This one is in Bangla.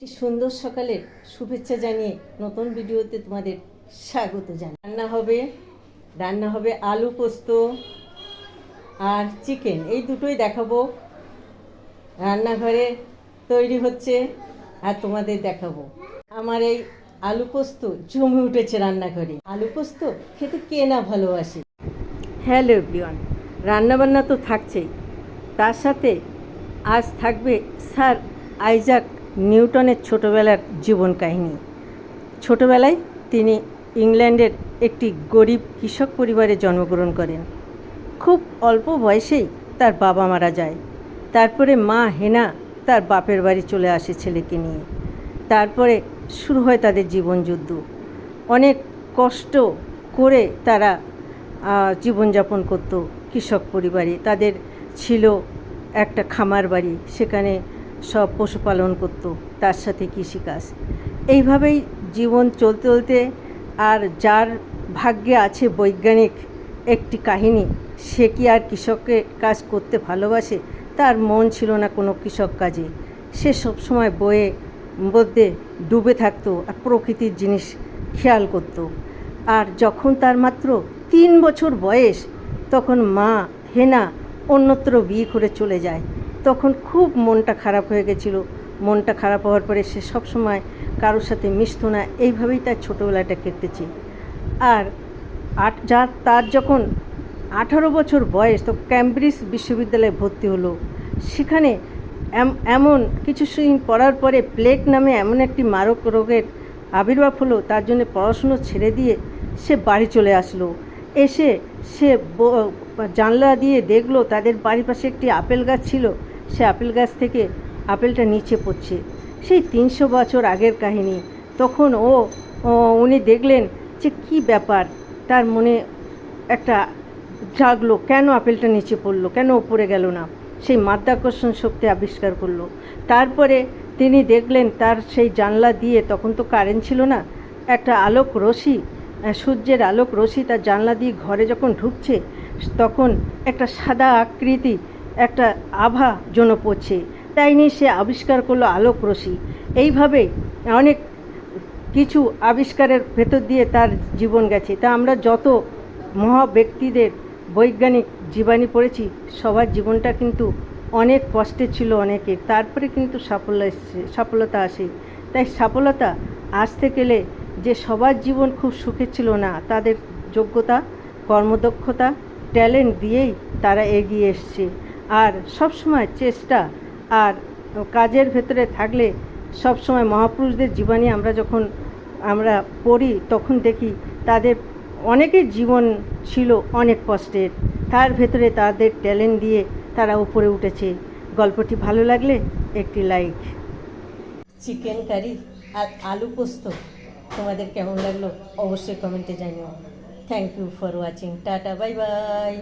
একটি সুন্দর সকালের শুভেচ্ছা জানিয়ে নতুন ভিডিওতে তোমাদের স্বাগত জানাই। রান্না হবে আলু পোস্ত আর চিকেন, এই দুটোই দেখাবো। রান্নাঘরে তৈরি হচ্ছে আর তোমাদের দেখাবো। আমার এই আলু পোস্ত জমে উঠেছে রান্নাঘরে। আলু পোস্ত খেতে কে না ভালোবাসে। হ্যালো এভরিওয়ান, রান্নাবান্না তো থাকছেই, তার সাথে আজ থাকবে স্যার আইজাক নিউটনের ছোটোবেলার জীবন কাহিনী। ছোটোবেলায় তিনি ইংল্যান্ডের একটি গরিব কৃষক পরিবারে জন্মগ্রহণ করেন। খুব অল্প বয়সেই তার বাবা মারা যায়। তারপরে মা হেনা তার বাপের বাড়ি চলে আসে ছেলেকে নিয়ে। তারপরে শুরু হয় তাদের জীবনযুদ্ধ। অনেক কষ্ট করে তারা জীবনযাপন করত কৃষক পরিবারে। তাদের ছিল একটা খামার বাড়ি, সেখানে সব পশুপালন করত, তার সাথে কৃষিকাজ। এইভাবেই জীবন চলতে চলতে, আর যার ভাগ্যে আছে বৈজ্ঞানিক একটি কাহিনী, সে কি আর কৃষকের কাজ করতে ভালোবাসে? তার মন ছিল না কোনো কৃষক কাজে। সে সবসময় বইয়ে মধ্যে ডুবে থাকতো আর প্রকৃতির জিনিস খেয়াল করত। আর যখন তার মাত্র 3 বছর বয়স, তখন মা হেনা অন্যত্র বিয়ে করে চলে যায়। তখন খুব মনটা খারাপ হয়ে গেছিলো। মনটা খারাপ হওয়ার পরে সে সবসময় কারোর সাথে মিশতো না। এইভাবেই তার ছোটোবেলাটা কেটেছে। আর তার যখন 18 বছর বয়স, তো ক্যামব্রিজ বিশ্ববিদ্যালয়ে ভর্তি হলো। সেখানে এমন কিছু দিন পড়ার পরে প্লেগ নামে এমন একটি মারক রোগের আবির্ভাব হলো। তার জন্য পড়াশুনো ছেড়ে দিয়ে সে বাড়ি চলে আসলো। এসে সে জানলা দিয়ে দেখলো তাদের বাড়ির পাশে একটি আপেল গাছ ছিল। সে আপেল গাছ থেকে আপেলটা নিচে পড়ছে। সেই 300 বছর আগের কাহিনী। তখন উনি দেখলেন যে কী ব্যাপার, তার মনে একটা জাগলো, কেন আপেলটা নিচে পড়লো, কেন উপরে গেল না। সেই মাধ্যাকর্ষণ শক্তি আবিষ্কার করলো। তারপরে তিনি দেখলেন তার সেই জানলা দিয়ে, তখন তো কারেন্ট ছিল না, একটা আলোক রশ্মি, সূর্যের আলোক রশ্মি তার জানলা দিয়ে ঘরে যখন ঢুকছে, তখন একটা সাদা আকৃতি, একটা আভা যেন পড়ছে। তাই নিয়ে সে আবিষ্কার করলো আলোক রশ্মি। এইভাবে অনেক কিছু আবিষ্কারের ভেতর দিয়ে তার জীবন গেছে। তা আমরা যত মহা ব্যক্তিদের বৈজ্ঞানিক জীবনী পড়েছি, সবার জীবনটা কিন্তু অনেক কষ্টে ছিল অনেকের। তারপরে কিন্তু সফলতা আসে। তাই সফলতা আসতে গেলে যে সবার জীবন খুব সুখের ছিল না, তাদের যোগ্যতা, কর্মদক্ষতা, ট্যালেন্ট দিয়েই তারা এগিয়ে এসছে। আর সবসময় চেষ্টা আর কাজের ভেতরে থাকলে সবসময় মহাপুরুষদের জীবনী আমরা পড়ি, তখন দেখি তাদের অনেকের জীবন ছিল অনেক কষ্টের। তার ভেতরে তাদের ট্যালেন্ট দিয়ে তারা উপরে উঠেছে। গল্পটি ভালো লাগলে একটি লাইক। চিকেন কারি আর আলু পোস্ত তোমাদের কেমন লাগলো অবশ্যই কমেন্টে জানিও। Thank you for watching. Tata, bye by.